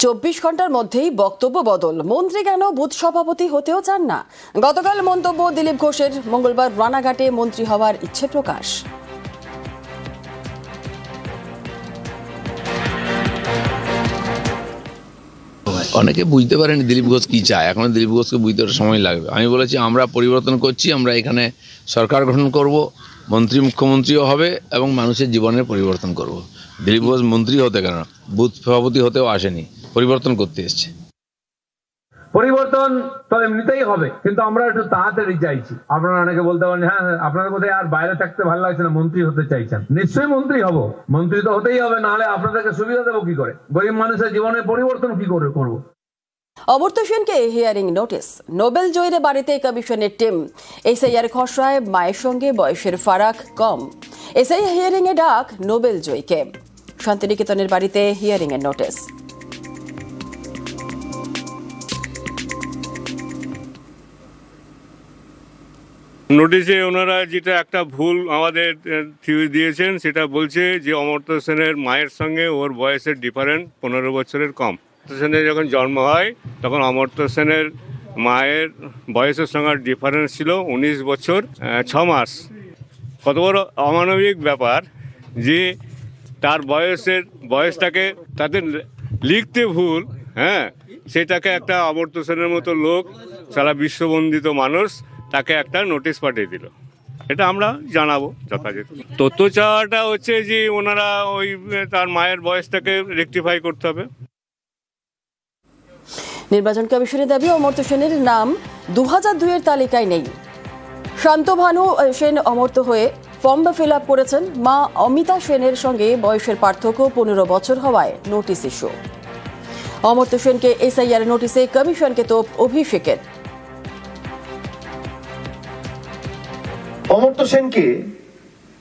24 ঘন্টার মধ্যেই বক্তব্য বদল, মন্ত্রী কেন বুথ সভাপতি হতেও চান না। গতকাল মন্তব্য দিলীপ ঘোষের, মঙ্গলবার রানাঘাটে মন্ত্রী হওয়ার ইচ্ছে প্রকাশ। অনেকে বুঝতে পারেনি দিলীপ ঘোষ কি চায়, এখন দিলীপ ঘোষকে বুঝতে সময় লাগবে। আমি বলেছি আমরা পরিবর্তন করছি, আমরা এখানে সরকার গঠন করব, মন্ত্রী মুখ্যমন্ত্রীও হবে এবং মানুষের জীবনের পরিবর্তন করব। দিলীপ ঘোষ মন্ত্রী হতে কেন, বুথ সভাপতি হতেও আসেনি, পরিবর্তন করতে এসছে। পরিবর্তন তো এমনিতেই হবে, কিন্তু আমরা একটু তাড়াতাড়ি চাইছি। আপনারা অনেকে বলতে পারেন, হ্যাঁ আপনাদের বোধহয় আর বাইরে থাকতে ভালো লাগছে না, মন্ত্রী হতে চাইছেন। নিশ্চয়ই মন্ত্রী হব, মন্ত্রী তো হতেই হবে, নাহলে আপনাদেরকে সুবিধা দেবো কি করে? গরিব মানুষের জীবনের পরিবর্তন কি করে করবো? অমর্ত্য সেনকে হিয়ারিং নোটিস, নোবেল জয়ীর বাড়িতে কমিশনের টিম। এসআইআর খসড়ায় মায়ের সঙ্গে বয়সের ফারাক কম। এসআই হিয়ারিং এ ডাক নোবেল জয়ীকে। শান্তিনিকেতনের বাড়িতে হিয়ারিং এর নোটিস। নোটিশে ওনারা যেটা একটা ভুল আমাদের দিয়েছেন, সেটা বলছে যে অমর্ত্য সেনের মায়ের সঙ্গে ওর বয়সের ডিফারেন্স 15 বছরের কম। অমর্ত্য সেনের যখন জন্ম হয় তখন অমর্ত্য সেনের মায়ের বয়সের সঙ্গে ডিফারেন্স ছিল 19 বছর 6 মাস। কত বড় অমানবিক ব্যাপার যে তার বয়সটাকে তাদের লিখতে ভুল, হ্যাঁ, সেটাকে একটা অমর্ত্য সেনের মতো লোক, সারা বিশ্ববন্দিত মানুষ, তাকে একটা নোটিশ পাঠিয়ে দিল। এটা আমরা জানাবো যথাযথ। তথ্য চাওয়াটা হচ্ছে যে ওনারা ওই তার মায়ের বয়সটাকে রেকটিফাই করতে হবে। নির্বাচন কমিশনের দাবি, অমর্ত্য সেনের নাম 2002 এর তালিকায় নেই। শান্তভানু সেন অমর্ত্য হয়ে ফর্ম ফিল আপ করেছেন। মা অমিতা সেনের সঙ্গে বয়সের পার্থক্য 15 বছর হওয়ায় নোটিশ ইস্যু। অমর্ত্য সেনকে এসআইআর নোটিশে কমিশনকে তোপ অভিষেকের। অমর্ত্য সেনকে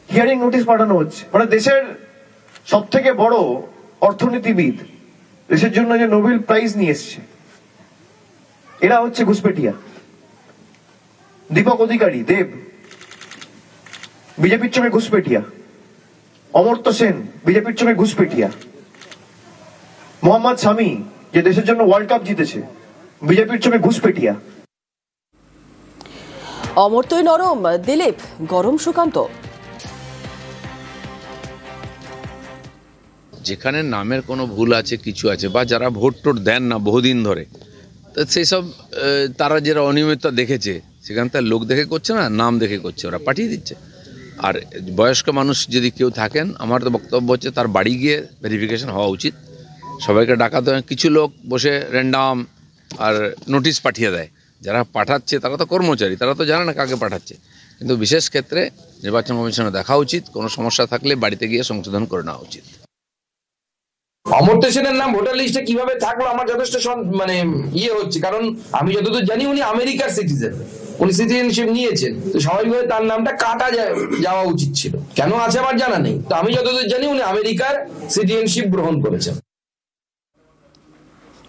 হিয়ারিং নোটিশ পাঠানো হচ্ছে, মানে দেশের সব থেকে বড় অর্থনীতিবিদ, দেশের জন্য যে নোবেল প্রাইজ নিয়ে এসছে, এরা হচ্ছে ঘুষপেটিয়া। দীপক অধিকারী দেব বিজেপির চোখে ঘুষপেটিয়া, অমর্ত্য সেন বিজেপির চোখে ঘুষপেটিয়া। মোহাম্মদ শামি যে দেশের জন্য ওয়ার্ল্ড কাপ জিতেছে, বিজেপির চোখে ঘুষপেটিয়া। অমর্ত্যই নরম, দিলীপ গরম সুকান্ত। যেখানে নামের কোনো ভুল আছে, কিছু আছে, বা যারা ভোট টোট দেন না বহুদিন ধরে, তো সেই সব তারা যারা অনিয়মিততা দেখেছে, সেখান থেকে লোক দেখে করছে না, নাম দেখে করছে, ওরা পাঠিয়ে দিচ্ছে। আর বয়স্ক মানুষ যদি কেউ থাকেন, আমার তো বক্তব্য হচ্ছে তার বাড়ি গিয়ে ভেরিফিকেশন হওয়া উচিত। সবাইকে ডাকাতে হয়, কিছু লোক বসে র্যান্ডাম আর নোটিশ পাঠিয়ে দেয়। যারা পাঠাচ্ছে তারা তো কর্মচারী, তারা তো জানে না কাকে পাঠাচ্ছে। কিন্তু বিশেষ ক্ষেত্রে নির্বাচন কমিশনে দেখা উচিত, কোনো সমস্যা থাকলে বাড়িতে গিয়ে সংশোধন করে নেওয়া উচিত। অমর্ত্য সেনের নাম ভোটার লিস্টে কিভাবে থাকলো আমার যথেষ্ট হচ্ছে, কারণ আমি যতদূর জানি উনি আমেরিকার সিটিজেন, উনি সিটিজেনশিপ নিয়েছেন, তো স্বাভাবিকভাবে তার নামটা কাটা যাওয়া উচিত ছিল। কেন আছে আমার জানা নেই, তো আমি যতদূর জানি উনি আমেরিকার সিটিজেনশিপ গ্রহণ করেছেন।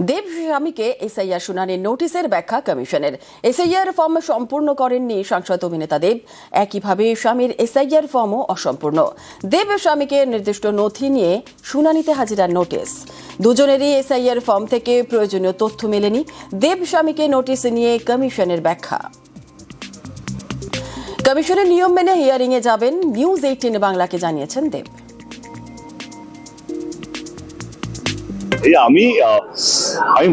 দেব স্বামীকে এসআইআর শুনানির নোটিশের ব্যাখ্যা কমিশনের। এসআইআর ফর্ম সম্পূর্ণ করেননি সাংসদ অভিনেতা দেব, একইভাবে স্বামীর এসআইআর ফর্মও অসম্পূর্ণ। দেব স্বামীকে নির্দিষ্ট নথি নিয়ে শুনানিতে হাজিরার নোটিশ। দুজনেরই এসআইআর ফর্ম থেকে প্রয়োজনীয় তথ্য মেলেনি। দেব স্বামীকে নোটিশ নিয়ে কমিশনের ব্যাখ্যা। কমিশনের নিয়ম মেনে হিয়ারিংয়ে যাবেন, নিউজ 18 বাংলাকে জানিয়েছেন দেব। আমি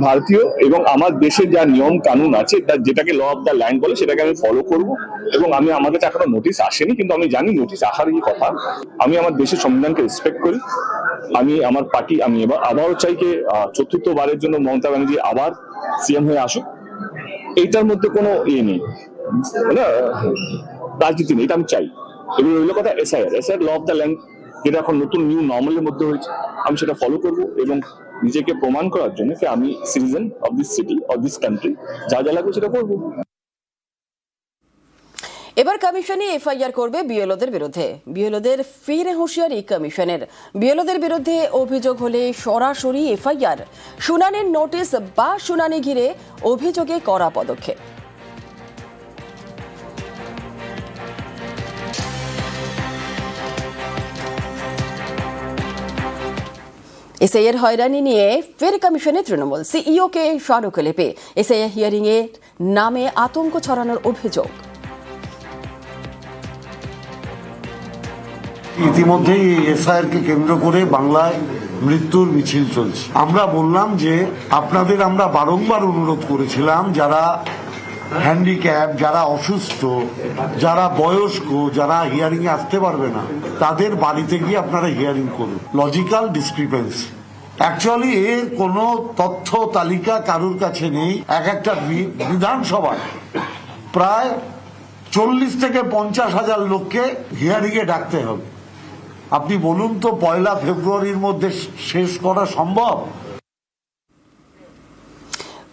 ভারতীয় এবং আমার দেশের যা নিয়ম কানুন আছে, যেটাকে ল অফ দ্য ল্যান্ড বলে, সেটাকে আমি ফলো করব। এবং আমার কাছে এখনো নোটিশ আসেনি, কিন্তু আমি জানি নোটিশ আসারই কথা। আমি আমার দেশের সংবিধানকে রেসপেক্ট করি। আমি আমার পার্টি, আমি আবারও চাইকে 4র্থবারের জন্য মমতা ব্যানার্জি আবার সিএম হয়ে আসুক। এইটার মধ্যে কোনো নেই, রাজনীতি নেই, এটা আমি চাই। এবং ওইগুলো কথা SIR law of the land, যেটা এখন নতুন নিউ নর্মালের মধ্যে হয়েছে, আমি সেটা ফলো করব এবং নিজেকে প্রমাণ করার জন্য যে আমি citizen of this city of this country, যা যা লাগবে সেটা করবো। এবার কমিশনই এফআইআর করবে বিএলওদের বিরুদ্ধে। বিএলওদের ফিরে হুঁশিয়ারি কমিশনের। বিএলওদের বিরুদ্ধে অভিযোগ হলে সরাসরি এফআইআর। শুনানির নোটিশ বা শুনানি ঘিরে অভিযোগে কড়া পদক্ষেপ। এসআইয়ের হয়রানি নিয়ে ফের কমিশনে তৃণমূল সিইওকে স্মারকলিপি। এসআইআর হিয়ারিং এর নামে আতঙ্ক ছড়ানোর অভিযোগ। ইতিমধ্যেই এসআইআর কে কেন্দ্র করে বাংলায় মৃত্যুর মিছিল চলছে। আমরা বললাম যে আপনাদের আমরা বারংবার অনুরোধ করেছিলাম যারা হ্যান্ডিক্যাপ, যারা অসুস্থ, যারা বয়স্ক, যারা হিয়ারিং এ আসতে পারবে না তাদের বাড়িতে গিয়ে আপনারা হিয়ারিং করুন। লজিক্যাল ডিসক্রিপেন্সি অ্যাকচুয়ালি এর কোনো তথ্য তালিকা কারোর কাছে নেই। একটা বিধানসভায় প্রায় 40 থেকে 50 হাজার লোককে হিয়ারিং এ ডাকতে হবে। আপনি বলুন তো 1 ফেব্রুয়ারির মধ্যে শেষ করা সম্ভব?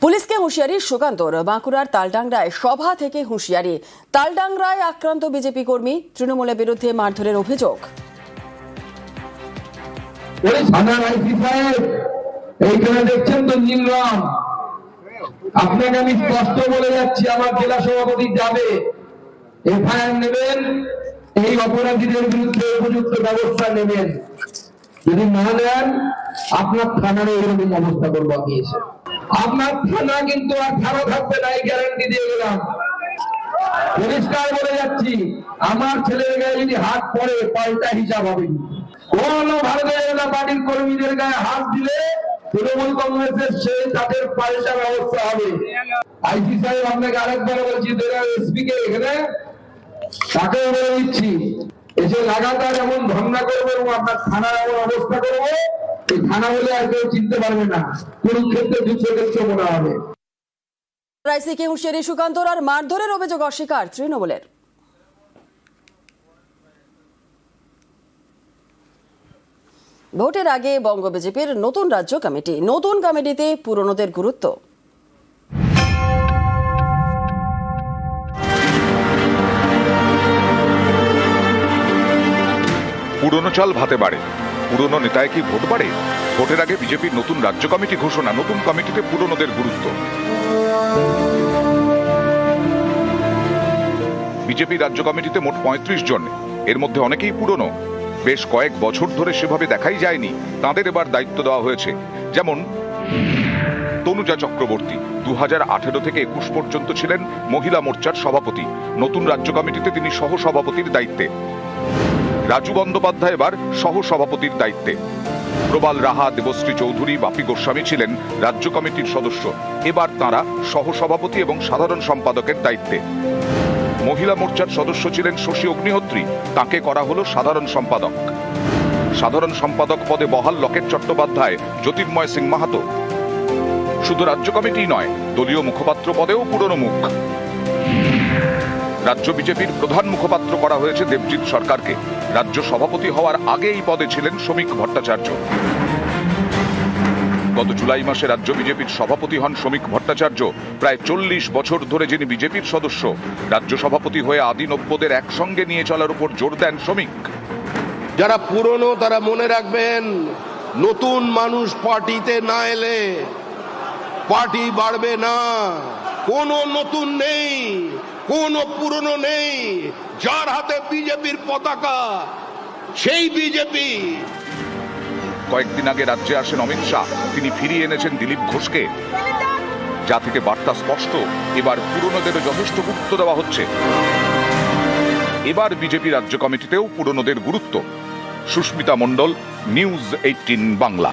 পুলিশকে হুঁশিয়ারি সুকান্তর। বাঁকুড়ার তালডাংরায় সভা থেকে হুঁশিয়ারি। তালডাংরায় আক্রান্ত বিজেপি কর্মী, তৃণমূলের বিরুদ্ধে মারধরের অভিযোগ। এইখানে দেখছেন তো নীলরাম, আপনাকে আমি স্পষ্ট বলে যাচ্ছি, আমার জেলা সভাপতি যাবে, এফআইআর নেবেন, এই অপরাধীদের বিরুদ্ধে উপযুক্ত ব্যবস্থা নেবেন। যদি না নেন আপনার থানার এরকম অবস্থা করবো আমি এসে। আপনার থানা কিন্তু আর ভালো থাকবে না, এই গ্যারান্টি দিয়ে গেলাম। পরিষ্কার বলে যাচ্ছি, আমার ছেলের গায়ে যদি হাত পড়ে পাল্টা হিসাব হবে। কোন ভারতীয় জনতা পার্টির কর্মীদের গায়ে হাত দিলে তৃণমূল কংগ্রেসের সেই তাদের পাল্টা ব্যবস্থা হবে। আইসি সাহেব আপনাকে আরেকবার বলছি, এসপি কে এখানে তাকেও বলে দিচ্ছি, এসে লাগাতার এমন ধর্ণা করবো এবং আপনার থানার এমন অবস্থা করবো, এই থানা বলে আর কেউ চিনতে পারবে না, কুরুক্ষেত্রে যুদ্ধক্ষেত্র মনে হবে। রাইসিকে হুঁশিয়ারি সুকান্তর। আর মারধরের অভিযোগ অস্বীকার তৃণমূলের। ভোটের আগে বঙ্গ বিজেপির নতুন রাজ্য কমিটি। নতুন কমিটিতে পুরনোদের গুরুত্ব। পুরনো চাল ভাতে বাড়ে, পুরনো নেতায় কি ভোট বাড়ে? ভোটের আগে বিজেপির নতুন রাজ্য কমিটি ঘোষণা। নতুন কমিটিতে পুরনোদের গুরুত্ব। বিজেপি রাজ্য কমিটিতে মোট 35 জন, এর মধ্যে অনেকেই পুরনো। বেশ কয়েক বছর ধরে সেভাবে দেখাই যায়নি, তাদের এবার দায়িত্ব দেওয়া হয়েছে। যেমন তনুজা চক্রবর্তী 2018 থেকে 21 পর্যন্ত ছিলেন মহিলা মোর্চার সভাপতি। নতুন রাজ্য কমিটিতে তিনি সহ সভাপতির দায়িত্বে। রাজু বন্দ্যোপাধ্যায় এবার সহ সভাপতির দায়িত্বে। প্রবাল রাহা, দেবশ্রী চৌধুরী, বাপি গোস্বামী ছিলেন রাজ্য কমিটির সদস্য, এবার তাঁরা সহ সভাপতি এবং সাধারণ সম্পাদকের দায়িত্বে। মহিলা মোর্চার সদস্য ছিলেন শশী অগ্নিহোত্রী, তাকে করা হলো সাধারণ সম্পাদক। সাধারণ সম্পাদক পদে বহাল লকেট চট্টোপাধ্যায়, জ্যোতির্ময় সিং মাহাতো। শুধু রাজ্য কমিটি নয়, দলীয় মুখপাত্র পদেও পুরনো মুখ। রাজ্য বিজেপির প্রধান মুখপাত্র করা হয়েছে দেবজিৎ সরকারকে। রাজ্য সভাপতি হওয়ার আগে এই পদে ছিলেন শ্রমিক ভট্টাচার্য। গত জুলাই মাসে রাজ্য বিজেপির সভাপতি হন শ্রমিক ভট্টাচার্য। প্রায় 40 বছর ধরে যিনি বিজেপির সদস্য, রাজ্য সভাপতি হয়ে আদি নব্যদের একসঙ্গে নিয়ে চলার উপর জোর দেন শ্রমিক। যারা পুরনো তারা মনে রাখবেন, নতুন মানুষ পার্টিতে না এলে পার্টি বাড়বে না। কোনো নতুন নেই, কোনো পুরনো নেই, যার হাতে বিজেপির পতাকা সেই বিজেপি। কয়েকদিন আগে রাজ্যে আসেন অমিত শাহ, তিনি ফিরিয়ে এনেছেন দিলীপ ঘোষকে। যা থেকে বার্তা স্পষ্ট, এবার পুরনোদেরও যথেষ্ট গুরুত্ব দেওয়া হচ্ছে। এবার বিজেপি রাজ্য কমিটিতেও পুরনোদের গুরুত্ব। সুস্মিতা মণ্ডল, নিউজ 18 বাংলা।